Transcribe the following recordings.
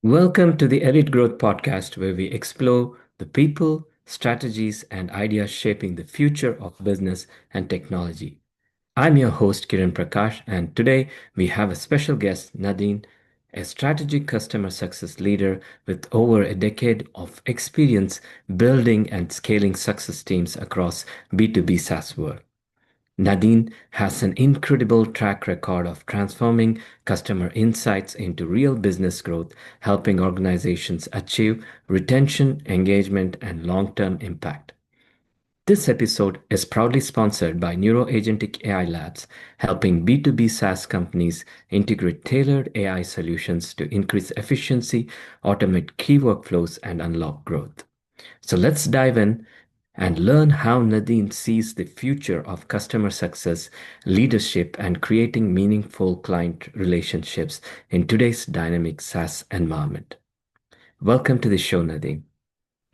Welcome to the Elite Growth Podcast, where we explore the people, strategies, and ideas shaping the future of business and technology. I'm your host, Kiran Prakash, and today we have a special guest, Nadine, a strategic customer success leader with over a decade of experience building and scaling success teams across B2B SaaS world. Nadine has an incredible track record of transforming customer insights into real business growth, helping organizations achieve retention, engagement, and long term impact. This episode is proudly sponsored by NeuroAgentic AI Labs, helping B2B SaaS companies integrate tailored AI solutions to increase efficiency, automate key workflows, and unlock growth. So let's dive in and learn how Nadine sees the future of customer success, leadership, and creating meaningful client relationships in today's dynamic SaaS environment. Welcome to the show, Nadine.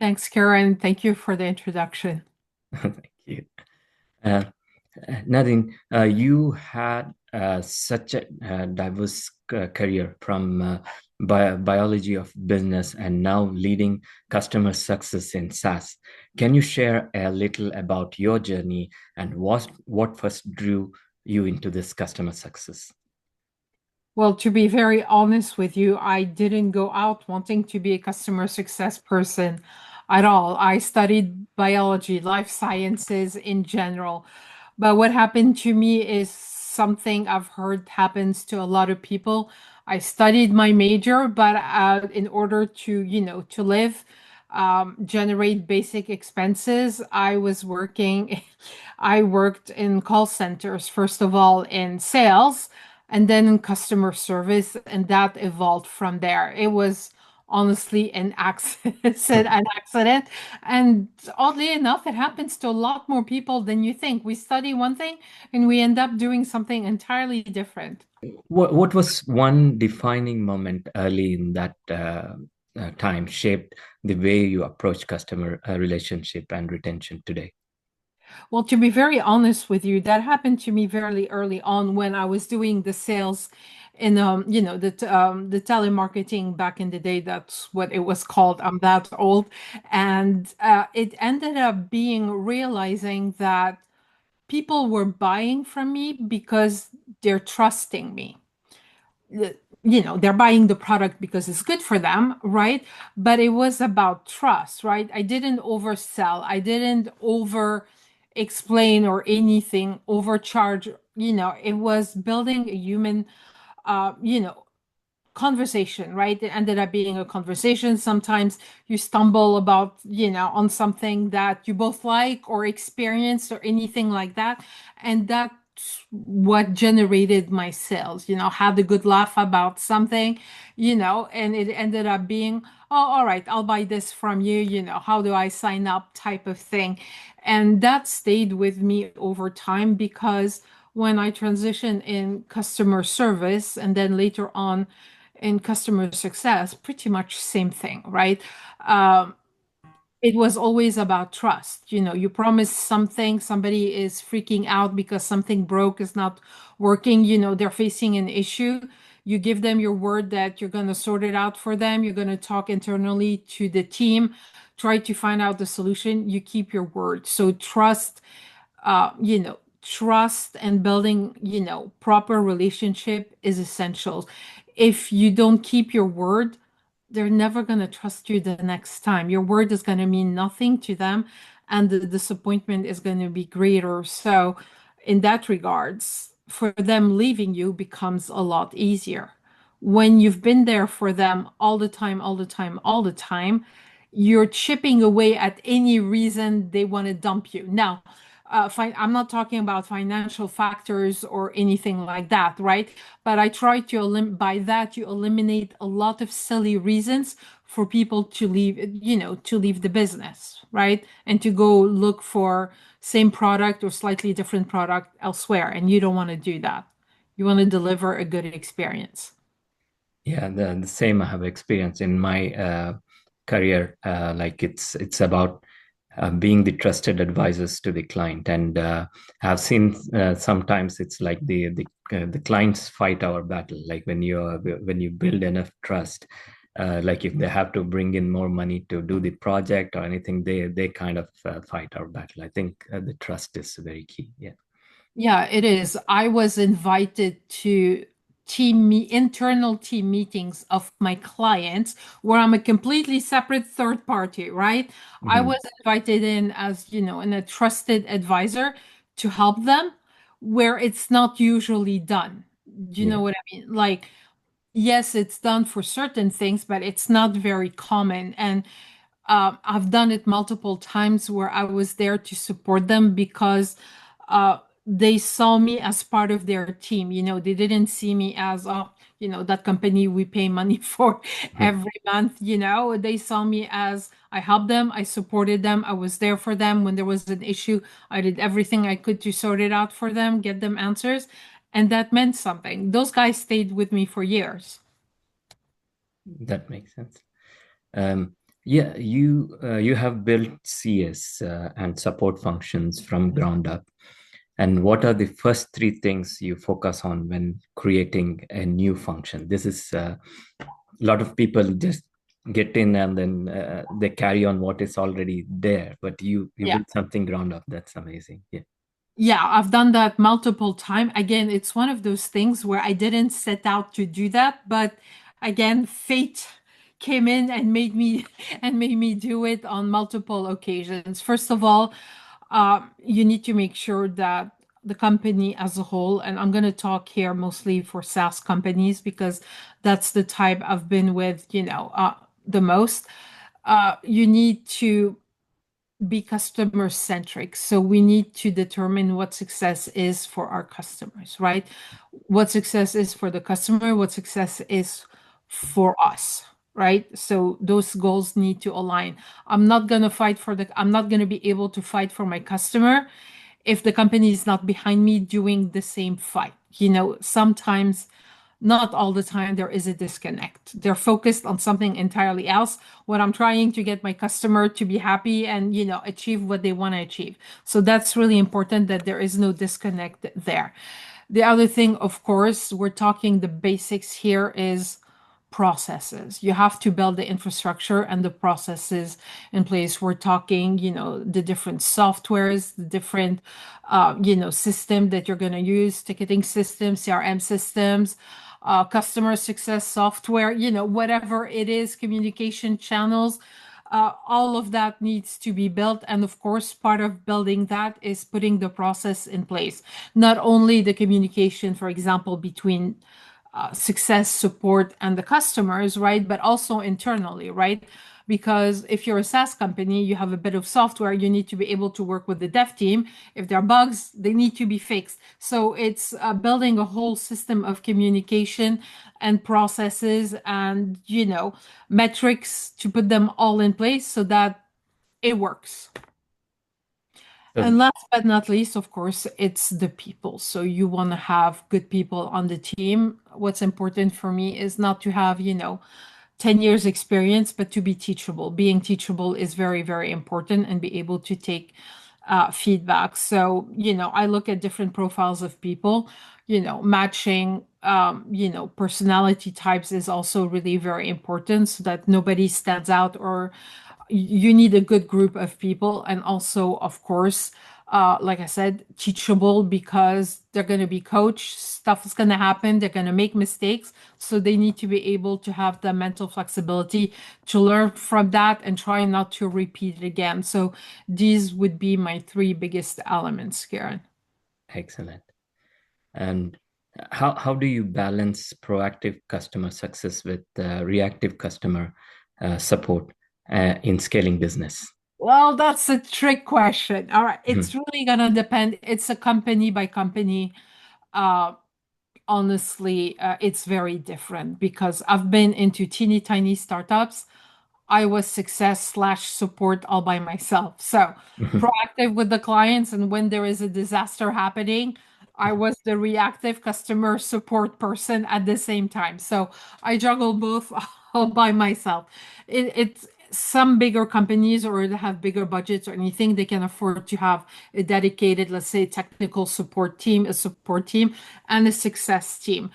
Thanks, Karen. Thank you for the introduction. Thank you. Uh, Nadine, you had such a diverse career from biology of business and now leading customer success in SaaS. Can you share a little about your journey and what first drew you into this customer success? Well, to be very honest with you, I didn't go out wanting to be a customer success person at all. I studied biology, life sciences in general. But what happened to me is something I've heard happens to a lot of people. I studied my major, but in order to, to live, generate basic expenses, I worked in call centers, first of all in sales and then in customer service, and that evolved from there. It was honestly an accident. And oddly enough, it happens to a lot more people than you think. We study one thing and we end up doing something entirely different. What was one defining moment early in that time shaped the way you approach customer relationship and retention today? Well, to be very honest with you, that happened to me very early on when I was doing the sales in the telemarketing back in the day. That's what it was called. I'm that old, and it ended up being realizing that people were buying from me because they're trusting me. They're buying the product because it's good for them, right? But it was about trust, right? I didn't oversell, I didn't over explain or anything, overcharge. It was building a human uh you know conversation, right? It ended up being a conversation. Sometimes you stumble about, on something that you both like or experienced or anything like that. And that's what generated my sales, had a good laugh about something, and it ended up being, oh, all right, I'll buy this from you, how do I sign up type of thing. And that stayed with me over time because when I transitioned in customer service and then later on in customer success, pretty much same thing, right? Um, it was always about trust. You promise something, somebody is freaking out because something broke, is not working, they're facing an issue. You give them your word that you're going to sort it out for them. You're going to talk internally to the team, try to find out the solution. You keep your word. So trust and building, proper relationship is essential. If you don't keep your word, they're never going to trust you the next time. Your word is going to mean nothing to them, and the disappointment is going to be greater. So, in that regards, for them leaving you becomes a lot easier. When you've been there for them all the time, all the time, all the time, you're chipping away at any reason they want to dump you. Now, I'm not talking about financial factors or anything like that, right? But I try to by that you eliminate a lot of silly reasons for people to leave, to leave the business, right? And to go look for same product or slightly different product elsewhere. And you don't want to do that. You want to deliver a good experience. Yeah, the same I have experienced in my career. Like it's about being the trusted advisors to the client, and I've seen sometimes it's like the clients fight our battle. Like when you build enough trust, Like if they have to bring in more money to do the project or anything, they kind of fight our battle. I think the trust is very key. Yeah. Yeah, it is. I was invited to internal team meetings of my clients where I'm a completely separate third party, right? I was Mhm. invited in as, and a trusted advisor to help them where it's not usually done. Do you know Yeah. what I mean? Like, yes, it's done for certain things, but it's not very common. And I've done it multiple times where I was there to support them because they saw me as part of their team. They didn't see me as, that company we pay money for Mhm. every month. They saw me as I helped them, I supported them, I was there for them when there was an issue. I did everything I could to sort it out for them, get them answers. And that meant something. Those guys stayed with me for years. That makes sense. Um, yeah, you have built CS and support functions from ground up. And what are the first three things you focus on when creating a new function? This is a lot of people just get in and then they carry on what is already there. But you Yeah. built something ground up. That's amazing. Yeah. Yeah, I've done that multiple times. Again, it's one of those things where I didn't set out to do that, but again, fate came in and made me do it on multiple occasions. First of all, you need to make sure that the company as a whole, and I'm going to talk here mostly for SaaS companies because that's the type I've been with, the most. You need to be customer centric. So we need to determine what success is for our customers, right? What success is for the customer, what success is for us, right? So those goals need to align. I'm not going to be able to fight for my customer if the company is not behind me doing the same fight. Sometimes, not all the time, there is a disconnect. They're focused on something entirely else when I'm trying to get my customer to be happy and, achieve what they want to achieve. So that's really important that there is no disconnect there. The other thing, of course, we're talking the basics here is processes. You have to build the infrastructure and the processes in place. We're talking, the different softwares, the different, system that you're going to use, ticketing systems, CRM systems, customer success software, whatever it is, communication channels. All of that needs to be built. And of course, part of building that is putting the process in place. Not only the communication, for example, between success support and the customers, right? But also internally, right? Because if you're a SaaS company, you have a bit of software, you need to be able to work with the dev team. If there are bugs, they need to be fixed. So it's building a whole system of communication and processes and, metrics to put them all in place so that it works. So And last but not least, of course, it's the people. So you want to have good people on the team. What's important for me is not to have, 10 years experience, but to be teachable. Being teachable is very, very important and be able to take feedback. So, I look at different profiles of people, matching, personality types is also really very important so that nobody stands out or you need a good group of people and also of course like I said, teachable because they're going to be coached, stuff is going to happen, they're going to make mistakes, so they need to be able to have the mental flexibility to learn from that and try not to repeat it again. So these would be my three biggest elements, Karen. excellent. And how do you balance proactive customer success with reactive customer support in scaling business? Well, that's a trick question. All right, it's Mhm. really gonna depend. It's a company by company. uh Honestly, it's very different because I've been into teeny tiny startups. I was success slash support all by myself. So proactive with the clients, and when there is a disaster happening, I was the reactive customer support person at the same time. So I juggle both all by myself. It's some bigger companies or they have bigger budgets or anything, they can afford to have a dedicated, let's say, technical support team, a support team, and a success team.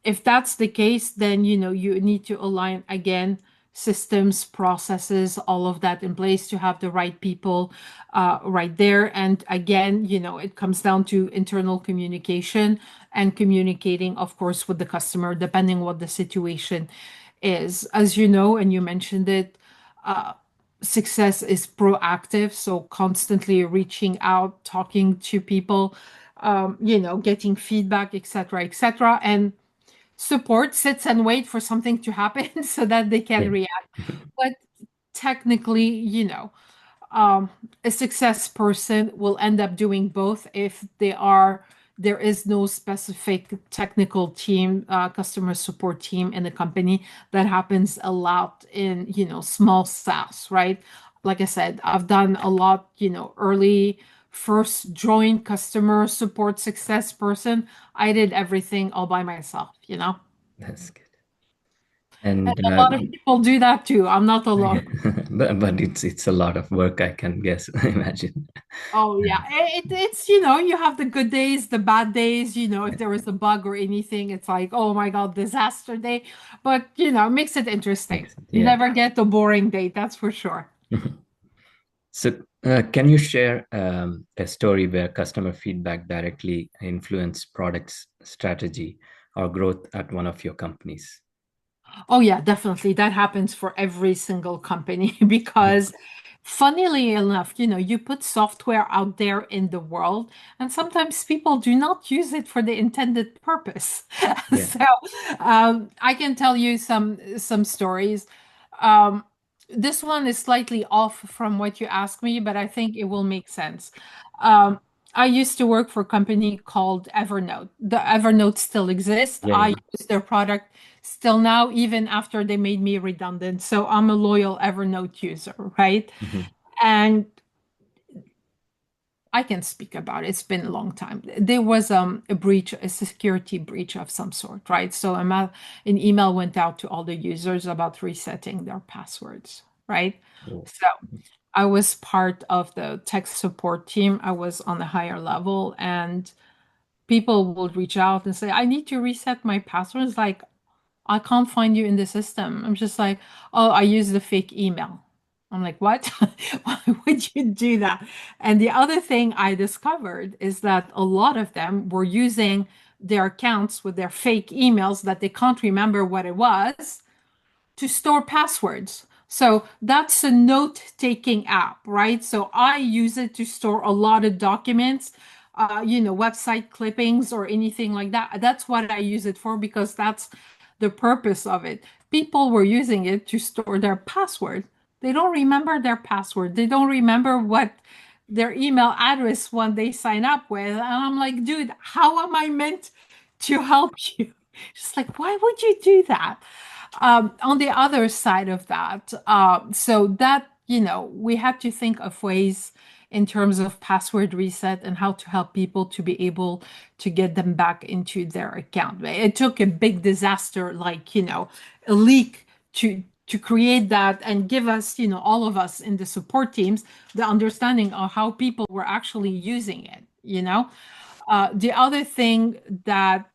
if that's the case, then you need to align again systems, processes, all of that in place to have the right people right there. And again, it comes down to internal communication and communicating, of course, with the customer, depending what the situation is. As you know, and you mentioned it, success is proactive, so constantly reaching out, talking to people, getting feedback, etc., etc. And support sits and wait for something to happen so that they can Yeah. react. But technically, um, a success person will end up doing both if there is no specific technical team, customer support team in the company. That happens a lot in small SaaS, right? Like I said, I've done a lot, early first join customer support success person. I did everything all by myself. That's good. And And a lot of people do that too. I'm not alone. yeah, but it's a lot of work, I can guess, imagine. Oh yeah, it's you have the good days, the bad days. If there was a bug or anything, it's like, oh my God, disaster day. But it makes it interesting. Makes it, You yeah. never get the boring day, that's for sure. So, can you share a story where customer feedback directly influenced product's strategy or growth at one of your companies? Oh yeah, definitely. That happens for every single company because funnily enough, you put software out there in the world and sometimes people do not use it for the intended purpose. Yeah. So, I can tell you some stories. Um, this one is slightly off from what you asked me, but I think it will make sense. Um, I used to work for a company called Evernote. The Evernote still exists. Yeah. I Yeah. use their product still now, even after they made me redundant. So I'm a loyal Evernote user, right? Mhm. And I can speak about it. It's been a long time. There was a breach, a security breach of some sort, right? So an email went out to all the users about resetting their passwords, right? Oh. So I was part of the tech support team. I was on a higher level, and people would reach out and say, I need to reset my passwords. Like, I can't find you in the system. I'm just like, oh, I used the fake email. I'm like, what? Why would you do that? And the other thing I discovered is that a lot of them were using their accounts with their fake emails that they can't remember what it was to store passwords. So that's a note-taking app, right? So I use it to store a lot of documents, website clippings or anything like that. That's what I use it for because that's the purpose of it. People were using it to store their password. They don't remember their password. They don't remember what their email address when they sign up with. And I'm like, dude, how am I meant to help you? Just like, why would you do that? On the other side of that, so that, we had to think of ways in terms of password reset and how to help people to be able to get them back into their account. It took a big disaster, like, a leak to create that and give us, all of us in the support teams, the understanding of how people were actually using it. The other thing that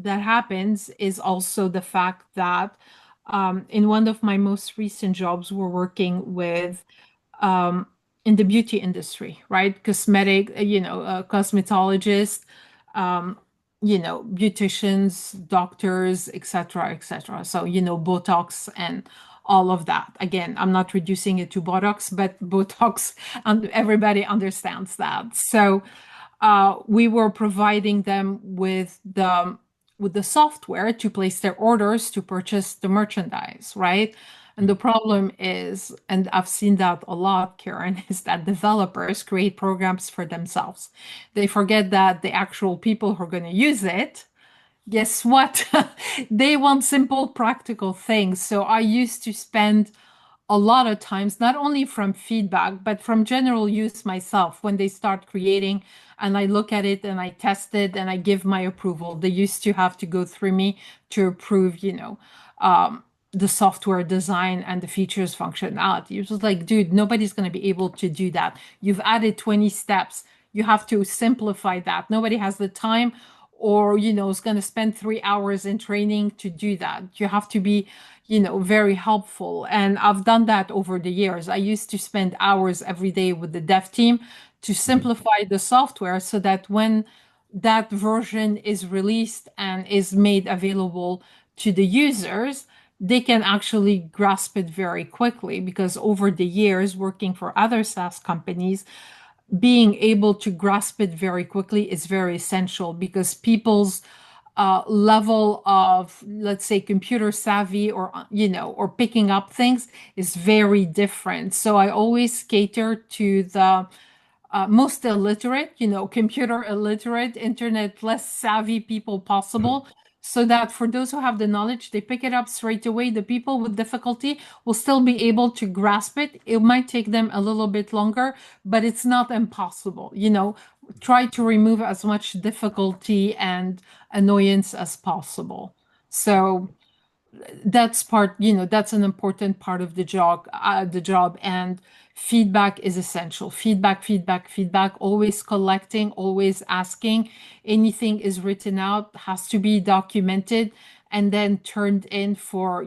happens is also the fact that in one of my most recent jobs, we're working with um, in the beauty industry, right? Cosmetic, cosmetologists, um, beauticians, doctors, etc., etc. So, Botox and all of that. Again, I'm not reducing it to Botox, but Botox, and everybody understands that. So, we were providing them with the software to place their orders to purchase the merchandise, right? And the problem is, and I've seen that a lot, Karen, is that developers create programs for themselves. They forget that the actual people who are going to use it, guess what? They want simple, practical things. So I used to spend a lot of times, not only from feedback, but from general use myself when they start creating and I look at it and I test it and I give my approval. They used to have to go through me to approve, the software design and the features functionality. It was like, dude, nobody's going to be able to do that. You've added 20 steps. You have to simplify that. Nobody has the time or is going to spend 3 hours in training to do that. You have to be very helpful, and I've done that over the years. I used to spend hours every day with the dev team to Mhm. simplify the software so that when that version is released and is made available to the users, they can actually grasp it very quickly. Because over the years, working for other SaaS companies, being able to grasp it very quickly is very essential, because people's level of, let's say, computer savvy, or picking up things is very different. So I always cater to the most illiterate, computer illiterate, internet less savvy people possible, so that for those who have the knowledge, they pick it up straight away. The people with difficulty will still be able to grasp it. It might take them a little bit longer, but it's not impossible. Try to remove as much difficulty and annoyance as possible. So that's an important part of the job, and feedback is essential. Feedback, feedback, feedback, always collecting, always asking. Anything is written out, has to be documented, and then turned in for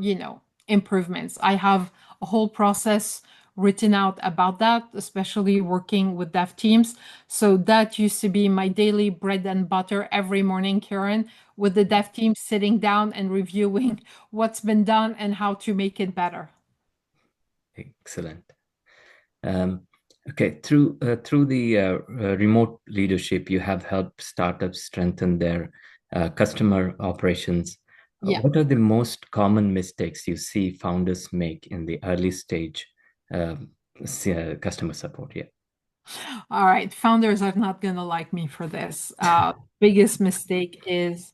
improvements. I have a whole process written out about that, especially working with dev teams. So that used to be my daily bread and butter every morning, Karen, with the dev team, sitting down and reviewing what's been done and how to make it better. Excellent. Um, okay, through the remote leadership, you have helped startups strengthen their customer operations. Yeah. What are the most common mistakes you see founders make in the early stage customer support? Yeah. All right. Founders are not going to like me for this. Biggest mistake is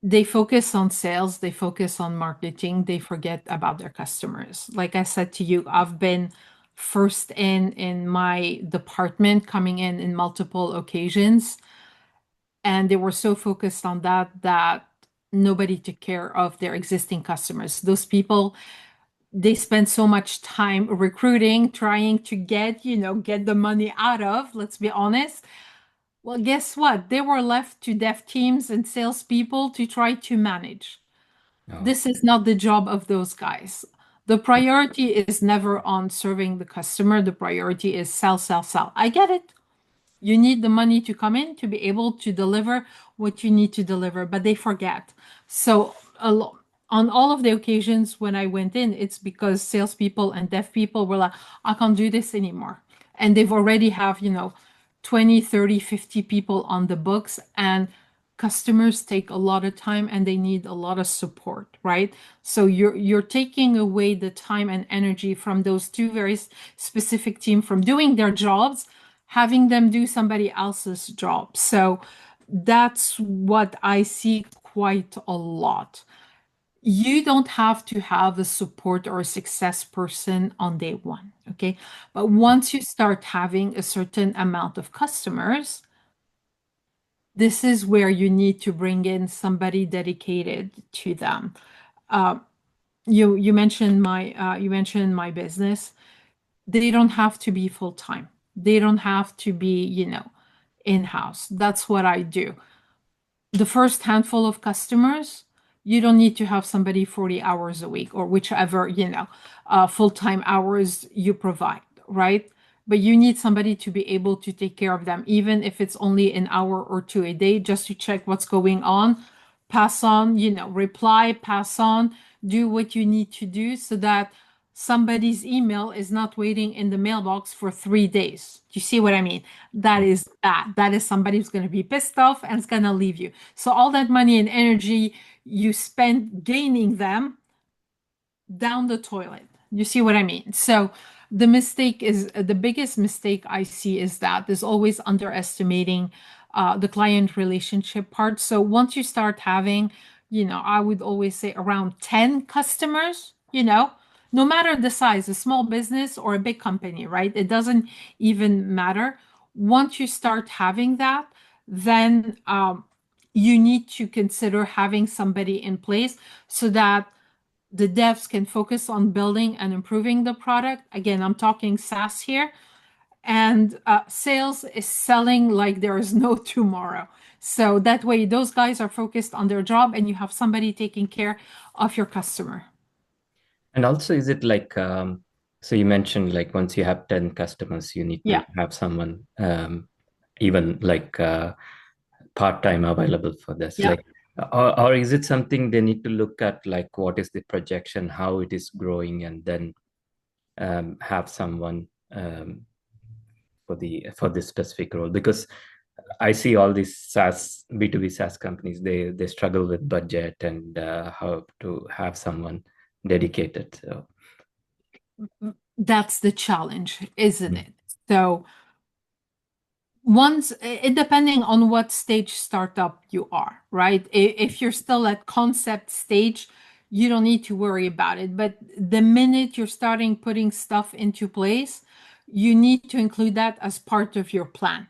they focus on sales, they focus on marketing, they forget about their customers. Like I said to you, I've been first in my department, coming in multiple occasions, and they were so focused on that nobody took care of their existing customers. Those people, they spend so much time recruiting, trying to get the money out of, let's be honest. Well, guess what? They were left to dev teams and salespeople to try to manage. Oh, This is not the job of those guys. The priority is never on serving the customer. The priority is sell, sell, sell. I get it. You need the money to come in to be able to deliver what you need to deliver, but they forget. So on all of the occasions when I went in, it's because salespeople and dev people were like, I can't do this anymore. And they've already have, 20, 30, 50 people on the books, and customers take a lot of time and they need a lot of support, right? So you're taking away the time and energy from those two very specific team from doing their jobs, having them do somebody else's job. So that's what I see quite a lot. You don't have to have a support or a success person on day one, okay? But once you start having a certain amount of customers, this is where you need to bring in somebody dedicated to them. Uh, you mentioned my business. They don't have to be full time. They don't have to be in house. That's what I do. The first handful of customers, you don't need to have somebody 40 hours a week or whichever, full-time hours you provide, right? But you need somebody to be able to take care of them, even if it's only an hour or two a day, just to check what's going on, pass on, reply, pass on, do what you need to do so that somebody's email is not waiting in the mailbox for 3 days. Do you see what I mean? That is bad. That is somebody who's going to be pissed off and it's going to leave you. So all that money and energy you spend gaining them, down the toilet. You see what I mean? So the biggest mistake I see is that there's always underestimating the client relationship part. So once you start having, I would always say around 10 customers, no matter the size, a small business or a big company, right? It doesn't even matter. Once you start having that, then you need to consider having somebody in place so that the devs can focus on building and improving the product. Again, I'm talking SaaS here, and sales is selling like there is no tomorrow. So that way, those guys are focused on their job and you have somebody taking care of your customer. And also, is it like, so you mentioned like once you have 10 customers, you need to Yeah. have someone even like part-time available for this. Yeah. Like, or is it something they need to look at, like what is the projection, how it is growing, and then have someone for this specific role? Because I see all these SaaS B2B SaaS companies, they struggle with budget and how to have someone dedicated. So That's the challenge, isn't mm, it? So once it depending on what stage startup you are, right? If you're still at concept stage, you don't need to worry about it. But the minute you're starting putting stuff into place, you need to include that as part of your plan.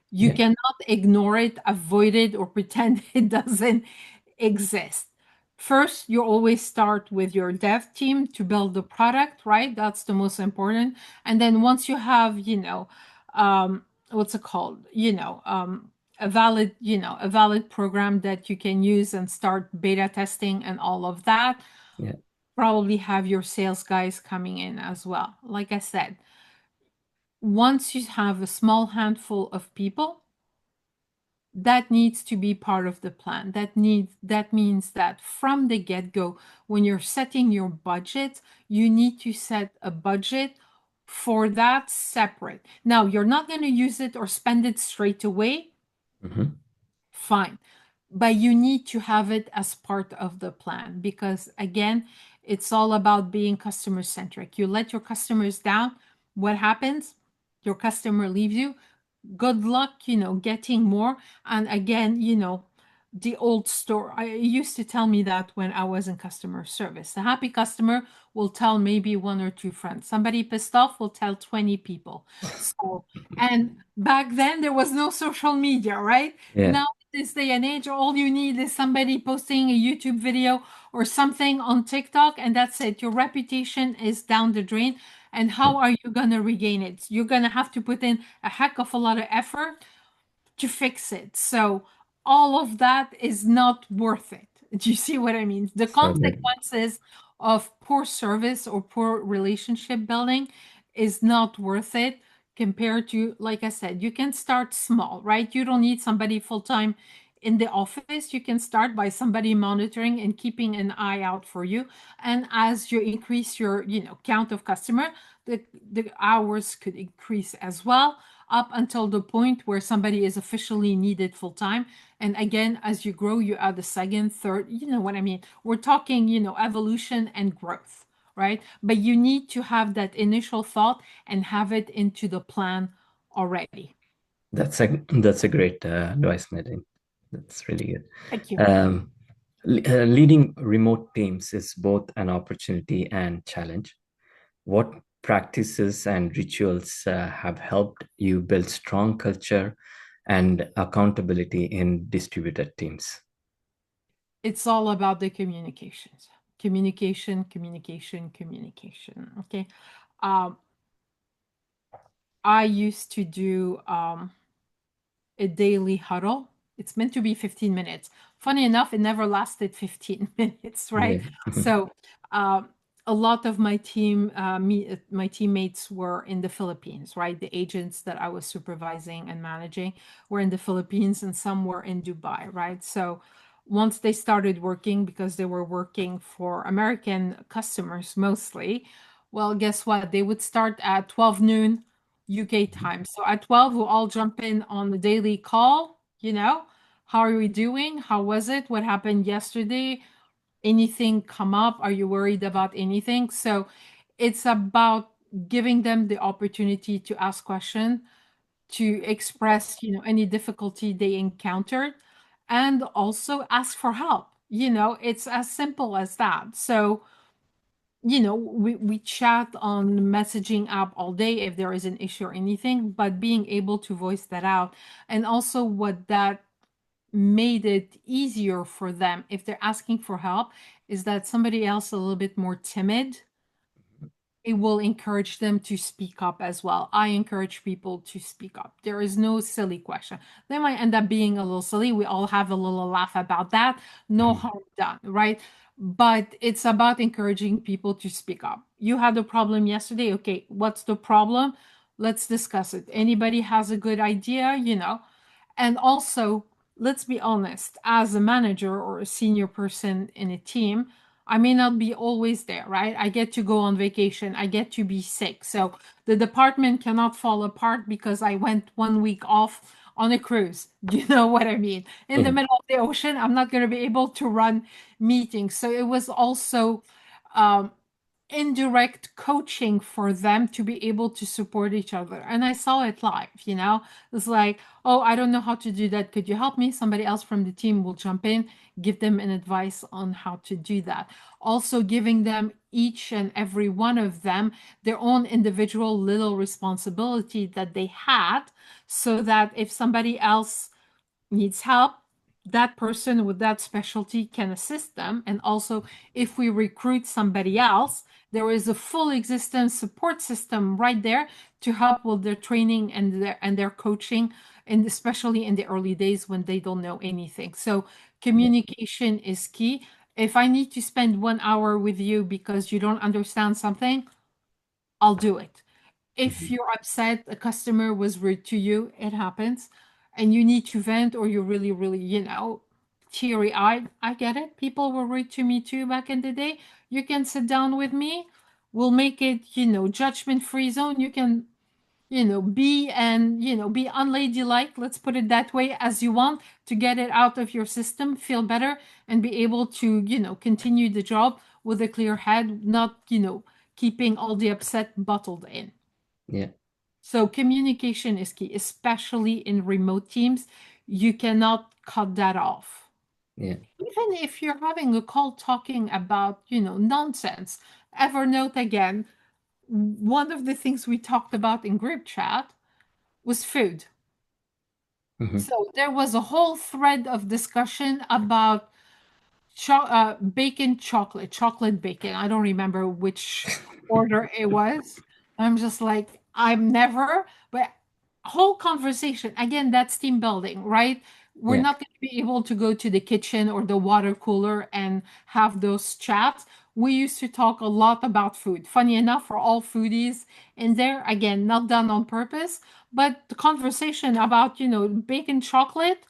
You yeah, cannot ignore it, avoid it, or pretend it doesn't exist. First, you always start with your dev team to build the product, right? That's the most important. And then once you have, what's it called? A valid program that you can use and start beta testing and all of that, yeah, probably have your sales guys coming in as well. Like I said, once you have a small handful of people, that needs to be part of the plan. That means that from the get-go, when you're setting your budget, you need to set a budget for that separate. Now, you're not going to use it or spend it straight away, hmm, fine. But you need to have it as part of the plan because, again, it's all about being customer centric. You let your customers down, what happens? Your customer leaves you. Good luck, getting more. And again, the old story. I used to tell me that when I was in customer service. A happy customer will tell maybe one or two friends. Somebody pissed off will tell 20 people. So, and back then there was no social media, right? yeah, Now, this day and age, all you need is somebody posting a YouTube video or something on TikTok, and that's it. Your reputation is down the drain. And yeah. how are you going to regain it? You're going to have to put in a heck of a lot of effort to fix it. So all of that is not worth it. Do you see what I mean? The So good. consequences of poor service or poor relationship building is not worth it compared to, like I said, you can start small, right? You don't need somebody full time in the office. You can start by somebody monitoring and keeping an eye out for you. And as you increase your, count of customer, the hours could increase as well up until the point where somebody is officially needed full time. And again, as you grow, you add the second, third, you know what I mean? We're talking, evolution and growth, right? But you need to have that initial thought and have it into the plan already. That's a great advice, Nadine. That's really good. Thank you. Um, Leading remote teams is both an opportunity and challenge. What practices and rituals have helped you build strong culture and accountability in distributed teams? It's all about the communications. Communication, communication, communication. Okay. Um, I used to do a daily huddle. It's meant to be 15 minutes. Funny enough, it never lasted 15 minutes, right? Yeah. So, um, a lot of my teammates were in the Philippines, right? The agents that I was supervising and managing were in the Philippines, and some were in Dubai, right? So, once they started working, because they were working for American customers mostly, well, guess what? They would start at 12 noon UK time. So at 12, we'll all jump in on the daily call. How are we doing? How was it? What happened yesterday? Anything come up? Are you worried about anything? So it's about giving them the opportunity to ask questions, to express, any difficulty they encountered, and also ask for help. It's as simple as that. So we chat on messaging app all day if there is an issue or anything, but being able to voice that out. And also what that made it easier for them if they're asking for help is that somebody else a little bit more timid it will encourage them to speak up as well. I encourage people to speak up. There is no silly question. They might end up being a little silly. We all have a little laugh about that. No Mhm. harm done, right? But it's about encouraging people to speak up. You had a problem yesterday. Okay, what's the problem? Let's discuss it. Anybody has a good idea, And also, let's be honest, as a manager or a senior person in a team, I may not be always there, right? I get to go on vacation, I get to be sick. So the department cannot fall apart because I went 1 week off on a cruise. Do you know what I mean? In the Mhm. middle of the ocean, I'm not going to be able to run meetings. So it was also um, indirect coaching for them to be able to support each other. And I saw it live. It's like, oh, I don't know how to do that. Could you help me? Somebody else from the team will jump in, give them an advice on how to do that. Also giving them, each and every one of them, their own individual little responsibility that they had, so that if somebody else needs help, that person with that specialty can assist them. And also, if we recruit somebody else, there is a full existence support system right there to help with their training and their coaching, and especially in the early days when they don't know anything. So Yeah. communication is key. If I need to spend 1 hour with you because you don't understand something, I'll do it. If Mhm. you're upset, a customer was rude to you, it happens, and you need to vent, or you're really, really, teary eyed. I get it. People were rude to me too back in the day. You can sit down with me. We'll make it, judgment free zone. You can, be unladylike, let's put it that way, as you want to get it out of your system, feel better, and be able to, continue the job with a clear head, not, keeping all the upset bottled in. Yeah. So communication is key, especially in remote teams. You cannot cut that off. Yeah. Even if you're having a call talking about, nonsense. Evernote again, one of the things we talked about in group chat was food. Mhm. So there was a whole thread of discussion about bacon chocolate, chocolate bacon. I don't remember which order it was. I'm just like, I'm never, but whole conversation. Again, that's team building, right? We're Yeah. not going to be able to go to the kitchen or the water cooler and have those chats. We used to talk a lot about food. Funny enough, for all foodies in there, again, not done on purpose, but the conversation about, bacon chocolate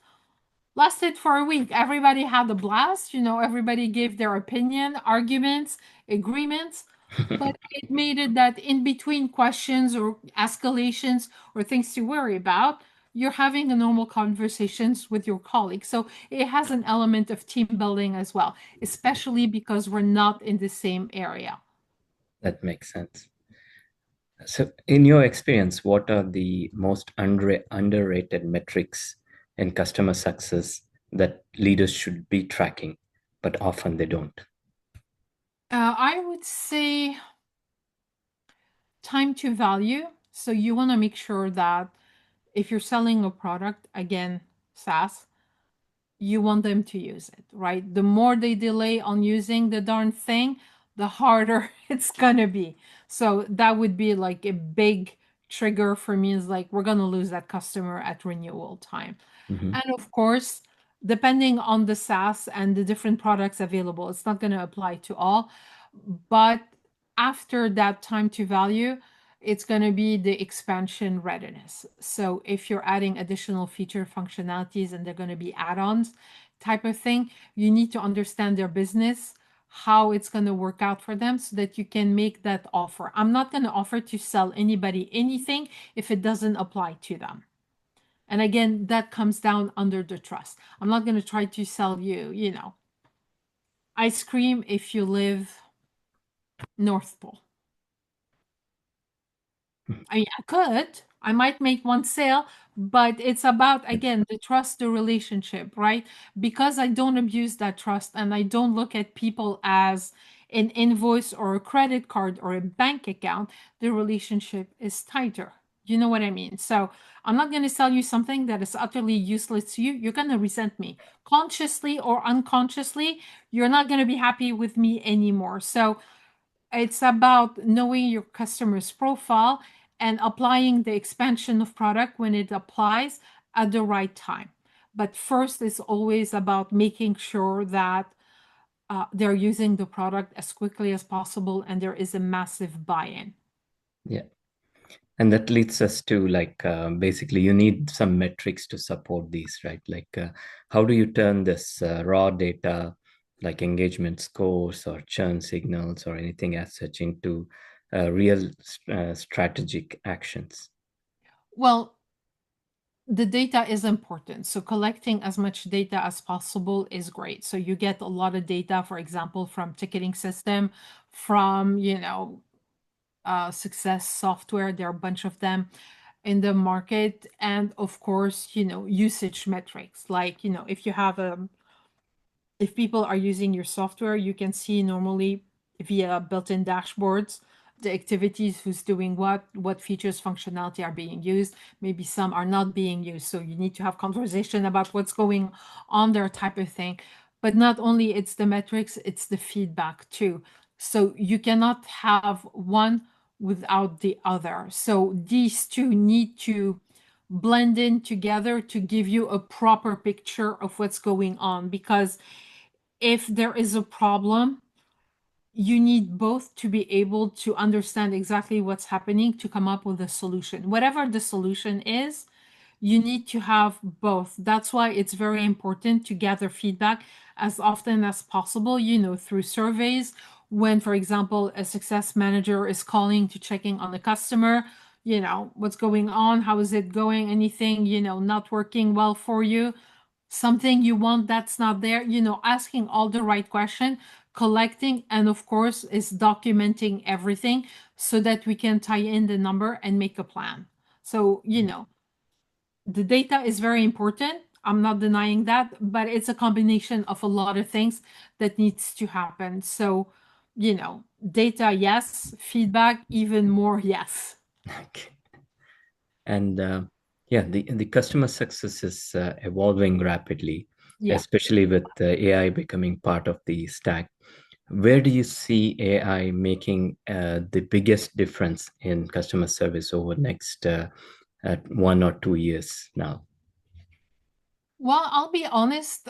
lasted for a week. Everybody had a blast, everybody gave their opinion, arguments, agreements, but it made it that in between questions or escalations or things to worry about, you're having a normal conversations with your colleagues. So it has an element of team building as well, especially because we're not in the same area. That makes sense. So, in your experience, what are the most underrated metrics in customer success that leaders should be tracking, but often they don't? I would say time to value. So you want to make sure that if you're selling a product, again, SaaS, you want them to use it, right? The more they delay on using the darn thing, the harder it's gonna be. So that would be like a big trigger for me, is like we're gonna lose that customer at renewal time. Mhm. And of course, depending on the SaaS and the different products available, it's not going to apply to all. But after that time to value, it's going to be the expansion readiness. So if you're adding additional feature functionalities and they're going to be add-ons type of thing, you need to understand their business, how it's going to work out for them so that you can make that offer. I'm not going to offer to sell anybody anything if it doesn't apply to them. And again, that comes down under the trust. I'm not going to try to sell you, ice cream if you live North Pole. I mean, I could. I might make one sale, but it's about, again, the trust, the relationship, right? Because I don't abuse that trust and I don't look at people as an invoice or a credit card or a bank account, the relationship is tighter. You know what I mean? So I'm not going to sell you something that is utterly useless to you. You're going to resent me consciously or unconsciously. You're not going to be happy with me anymore. So It's about knowing your customer's profile and applying the expansion of product when it applies at the right time. But first, it's always about making sure that they're using the product as quickly as possible and there is a massive buy-in. Yeah. And that leads us to like basically you need some metrics to support these, right? Like how do you turn this raw data like engagement scores or churn signals or anything as such into real strategic actions? Well, the data is important. So collecting as much data as possible is great. So you get a lot of data, for example, from ticketing system, from, success software. There are a bunch of them in the market. And of course, usage metrics. Like, if you have if people are using your software, you can see normally via built-in dashboards the activities, who's doing what features, functionality are being used. Maybe some are not being used, so you need to have conversation about what's going on there, type of thing. But not only it's the metrics, it's the feedback too. So you cannot have one without the other. So these two need to blend in together to give you a proper picture of what's going on, because if there is a problem, you need both to be able to understand exactly what's happening to come up with a solution. Whatever the solution is, you need to have both. That's why it's very important to gather feedback as often as possible, through surveys. When, for example, a success manager is calling to checking on the customer, what's going on, how is it going, anything, not working well for you, something you want that's not there, asking all the right question, collecting, and of course is documenting everything so that we can tie in the number and make a plan. So, the data is very important. I'm not denying that, but it's a combination of a lot of things that needs to happen. So, data, yes, feedback, even more, yes. Okay. And yeah, the customer success is evolving rapidly, Yeah. especially with AI becoming part of the stack. Where do you see AI making the biggest difference in customer service over next 1 or 2 years now? Well, I'll be honest.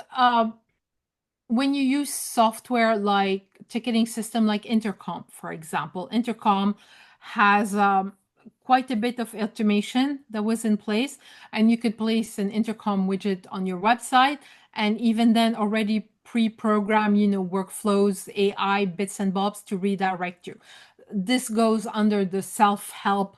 When you use software like ticketing system like Intercom, for example, Intercom has quite a bit of automation that was in place, and you could place an Intercom widget on your website, and even then already pre-program, workflows, AI bits and bobs to redirect you. This goes under the self-help,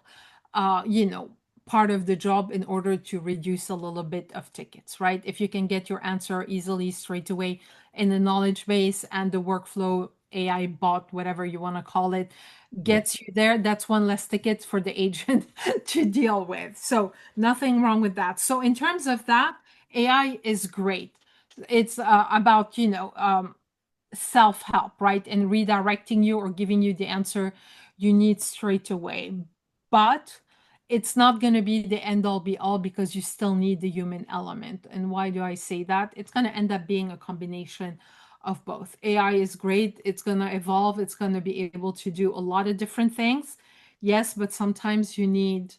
uh, you know, part of the job in order to reduce a little bit of tickets, right? If you can get your answer easily straight away in the knowledge base, and the workflow AI bot, whatever you want to call it, Yeah. gets you there, that's one less ticket for the agent to deal with. So nothing wrong with that. So in terms of that, AI is great. It's about, self-help, right? And redirecting you or giving you the answer you need straight away. But it's not going to be the end all be all, because you still need the human element. And why do I say that? It's going to end up being a combination of both. AI is great. It's going to evolve. It's going to be able to do a lot of different things. Yes, but sometimes you need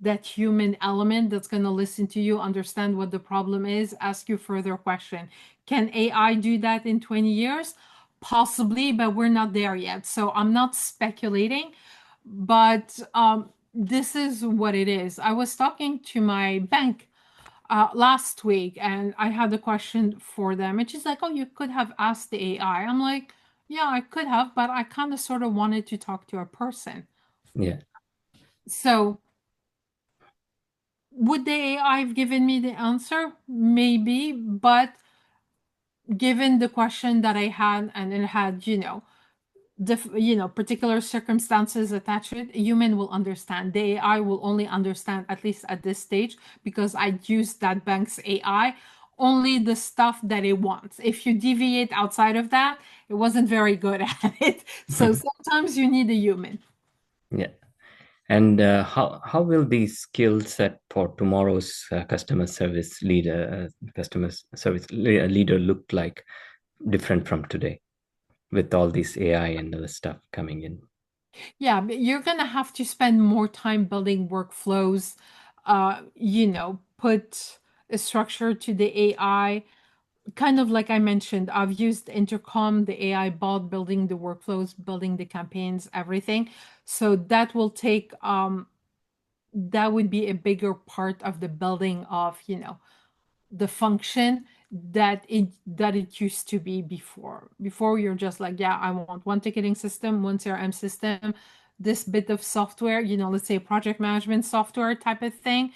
that human element that's going to listen to you, understand what the problem is, ask you further question. Can AI do that in 20 years? Possibly, but we're not there yet. So I'm not speculating, but this is what it is. I was talking to my bank last week, and I had a question for them, and she's like, "Oh, you could have asked the AI." I'm like, "Yeah, I could have, but I kind of sort of wanted to talk to a person." Yeah. So would the AI have given me the answer? Maybe, but given the question that I had, and it had, particular circumstances attached to it, a human will understand. The AI will only understand, at least at this stage, because I used that bank's AI, only the stuff that it wants. If you deviate outside of that, it wasn't very good at it. So sometimes you need a human. Yeah. And how will the skill set for tomorrow's customer service leader look like different from today? with all this AI and other stuff coming in. Yeah, but you're gonna have to spend more time building workflows, put a structure to the AI. Kind of like I mentioned, I've used Intercom, the AI bot, building the workflows, building the campaigns, everything. So that would be a bigger part of the building of, the function that it used to be before. Before you're just like, yeah, I want one ticketing system, one CRM system, this bit of software, let's say project management software type of thing.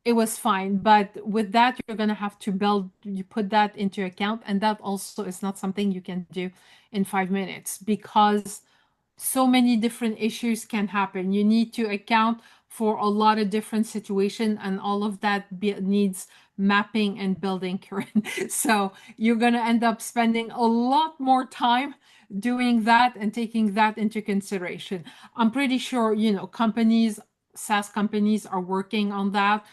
It was fine, but with that you're going to have to you put that into account, and that also is not something you can do in 5 minutes, because so many different issues can happen. You need to account for a lot of different situations, and all of that needs mapping and building current. So you're going to end up spending a lot more time doing that and taking that into consideration. I'm pretty sure, SaaS companies are working on that,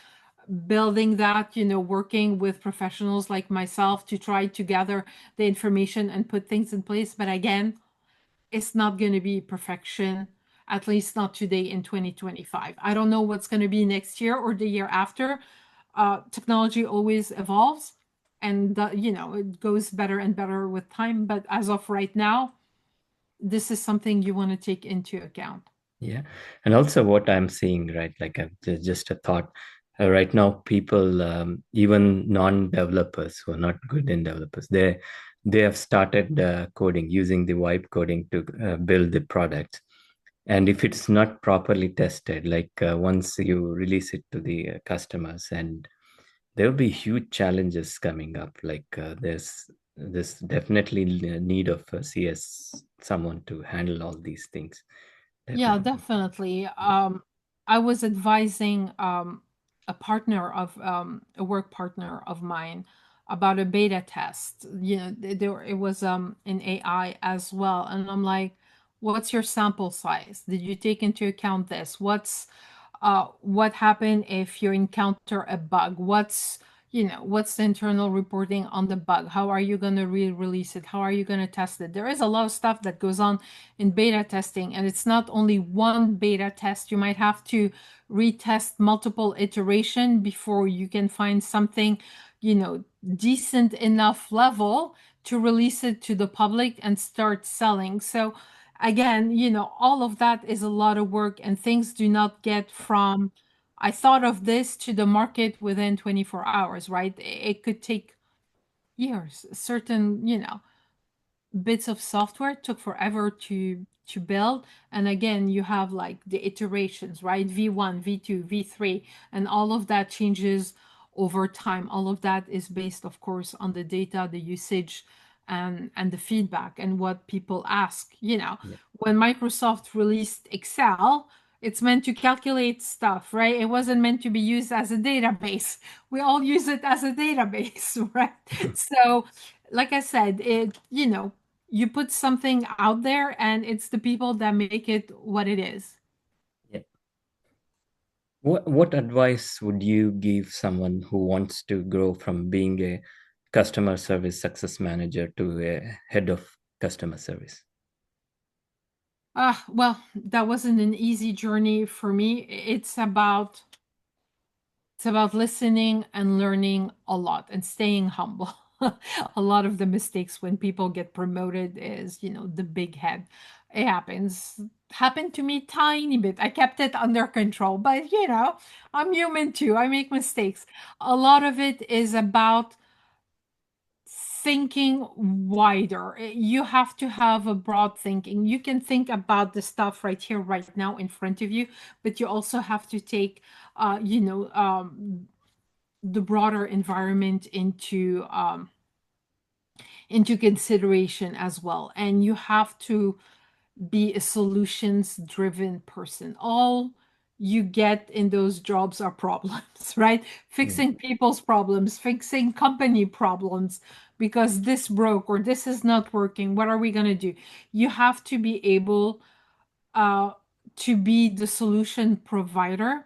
building that, working with professionals like myself to try to gather the information and put things in place. But again, it's not going to be perfection, at least not today in 2025. I don't know what's going to be next year or the year after. Technology always evolves, and it goes better and better with time. But as of right now, this is something you want to take into account. Yeah. And also what I'm seeing, right? Like just a thought. Right now, people, even non-developers who are not good in developers, they have started coding using the vibe coding to build the product. And if it's not properly tested, like once you release it to the customers, and there will be huge challenges coming up. Like there's definitely a need of a CS someone to handle all these things. Yeah, Definitely. definitely. Yeah. I was advising a work partner of mine about a beta test. It was in AI as well, and I'm like, "What's your sample size? Did you take into account this? What happened if you encounter a bug? What's the internal reporting on the bug? How are you going to re-release it? How are you going to test it?" There is a lot of stuff that goes on in beta testing, and it's not only one beta test. You might have to retest multiple iteration before you can find something, decent enough level to release it to the public and start selling. So again, all of that is a lot of work, and things do not get from I thought of this to the market within 24 hours, right? It could take years. Certain, bits of software took forever to build, and again you have like the iterations, right? V1, V2, V3, and all of that changes over time. All of that is based, of course, on the data, the usage, and the feedback and what people ask. Yeah. When Microsoft released Excel, it's meant to calculate stuff, right? It wasn't meant to be used as a database. We all use it as a database, right? So like I said, you put something out there, and it's the people that make it what it is. Yeah. What advice would you give someone who wants to grow from being a customer service success manager to a head of customer service? Well, that wasn't an easy journey for me. It's about listening and learning a lot and staying humble. A lot of the mistakes when people get promoted is, the big head. It happened to me tiny bit. I kept it under control, but I'm human too. I make mistakes. A lot of it is about thinking wider. You have to have a broad thinking. You can think about the stuff right here, right now in front of you, but you also have to take, the broader environment into consideration as well. And you have to be a solutions driven person. All you get in those jobs are problems, right? Yeah. Fixing people's problems, fixing company problems, because this broke or this is not working. What are we going to do? You have to be able uh, to be the solution provider.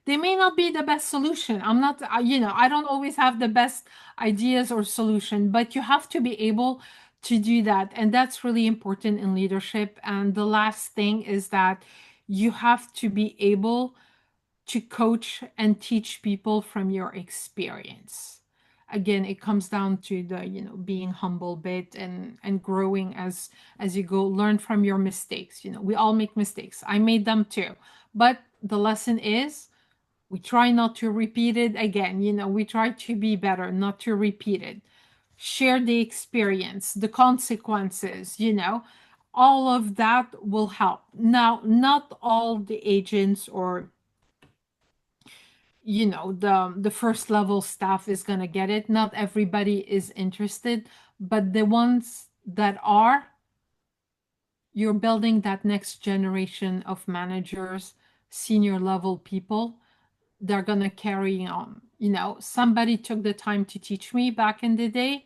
They may not be the best solution. I'm not, I don't always have the best ideas or solution, but you have to be able to do that. And that's really important in leadership. And the last thing is that you have to be able to coach and teach people from your experience. Again, it comes down to the, being humble bit and growing as you go. Learn from your mistakes. We all make mistakes. I made them too. But the lesson is we try not to repeat it again. We try to be better, not to repeat it. Share the experience, the consequences, all of that will help. Now, not all the agents or the first level staff is going to get it. Not everybody is interested, but the ones that are, you're building that next generation of managers, senior level people. They're going to carry on. Somebody took the time to teach me back in the day.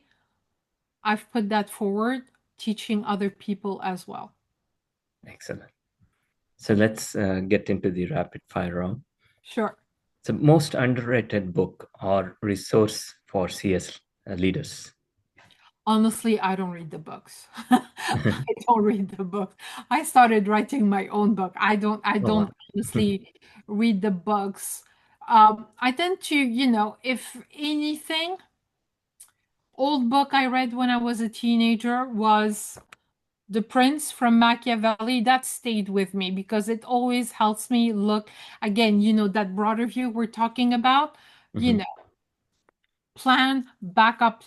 I've put that forward, teaching other people as well. Excellent. So let's get into the rapid fire round. Sure. The most underrated book or resource for CS leaders. Honestly, I don't read the books. I don't read the books. I started writing my own book. I Oh, don't wow. honestly read the books. I tend to, if anything, old book I read when I was a teenager was The Prince from Machiavelli. That stayed with me because it always helps me look again, that broader view we're talking about, you Mhm. know, plan, backup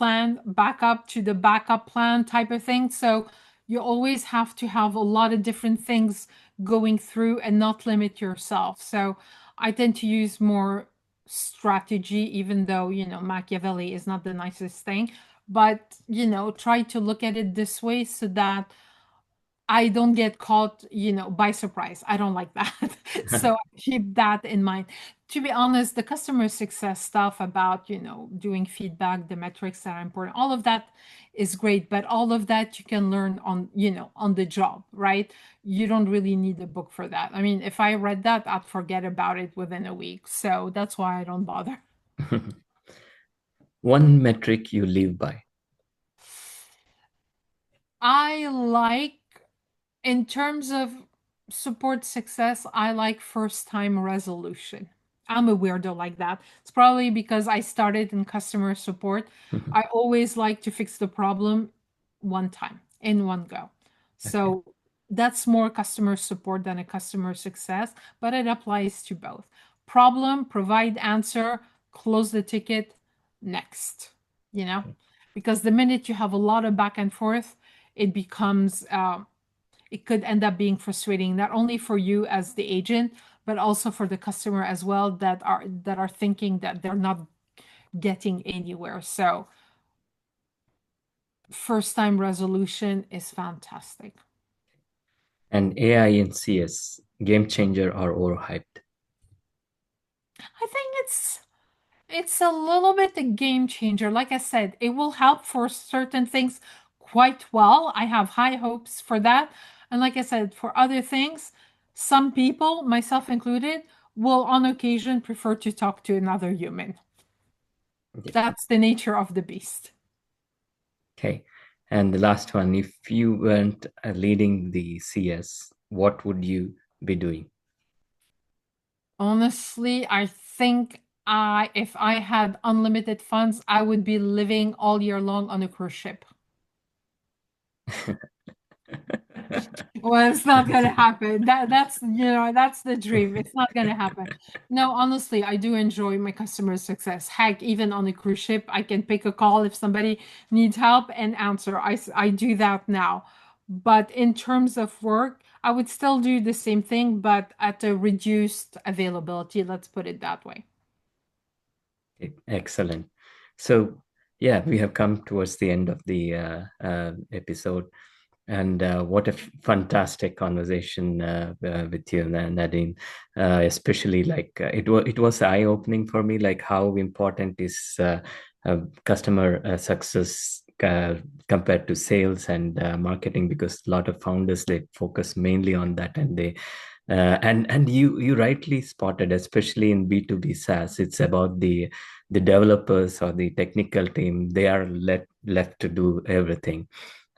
to the backup plan type of thing. So you always have to have a lot of different things going through and not limit yourself. So I tend to use more strategy, even though, Machiavelli is not the nicest thing. But, try to look at it this way so that I don't get caught, by surprise. I don't like that. So keep that in mind. To be honest, the customer success stuff about, doing feedback, the metrics that are important, all of that is great, but all of that you can learn on, on the job, right? You don't really need a book for that. I mean, if I read that, I'd forget about it within a week. So that's why I don't bother. One metric you live by. I like In terms of support success, I like first time resolution. I'm a weirdo like that. It's probably because I started in customer support. I always like to fix the problem one time in one go. Okay. So that's more customer support than a customer success, but it applies to both. Problem, provide answer, close the ticket, next. You know, because the minute you have a lot of back and forth, it becomes it could end up being frustrating not only for you as the agent but also for the customer as well that are thinking that they're not getting anywhere. So first time resolution is fantastic. And AI in CS, game changer or overhyped? I think it's a little bit a game changer. Like I said, it will help for certain things quite well. I have high hopes for that. And like I said, for other things, some people, myself included, will on occasion prefer to talk to another human. Yeah. That's the nature of the beast. Okay. And the last one, if you weren't leading the CS, what would you be doing? Honestly, I think if I had unlimited funds, I would be living all year long on a cruise ship. Well, it's not gonna happen. That's the dream. It's not gonna happen. No, honestly, I do enjoy my customer success. Heck, even on a cruise ship, I can pick a call if somebody needs help and answer. I do that now. But in terms of work, I would still do the same thing, but at a reduced availability. Let's put it that way. Excellent. So, yeah, we have come towards the end of the episode. And what a fantastic conversation with you, Nadine. Especially like it was eye-opening for me, like how important is customer success compared to sales and marketing, because a lot of founders they focus mainly on that, and they and you rightly spotted, especially in B2B SaaS, it's about the developers or the technical team. They are left to do everything.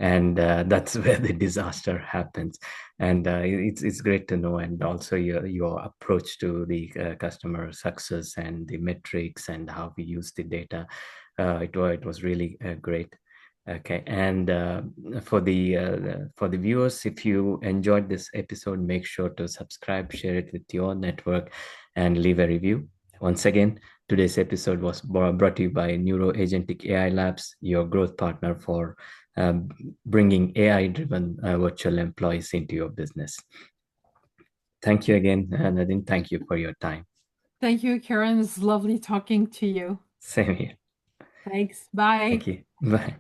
and that's where the disaster happens. And it's great to know, and also your approach to the customer success and the metrics and how we use the data. It was really great. Okay, and for the viewers, if you enjoyed this episode, make sure to subscribe, share it with your network, and leave a review. Once again, today's episode was brought to you by Neuro Agentic AI Labs, your growth partner for um, bringing AI-driven virtual employees into your business. Thank you again, Nadine. Thank you for your time. Thank you, Karen. It's lovely talking to you. Same here. Thanks. Bye. Thank you. Bye.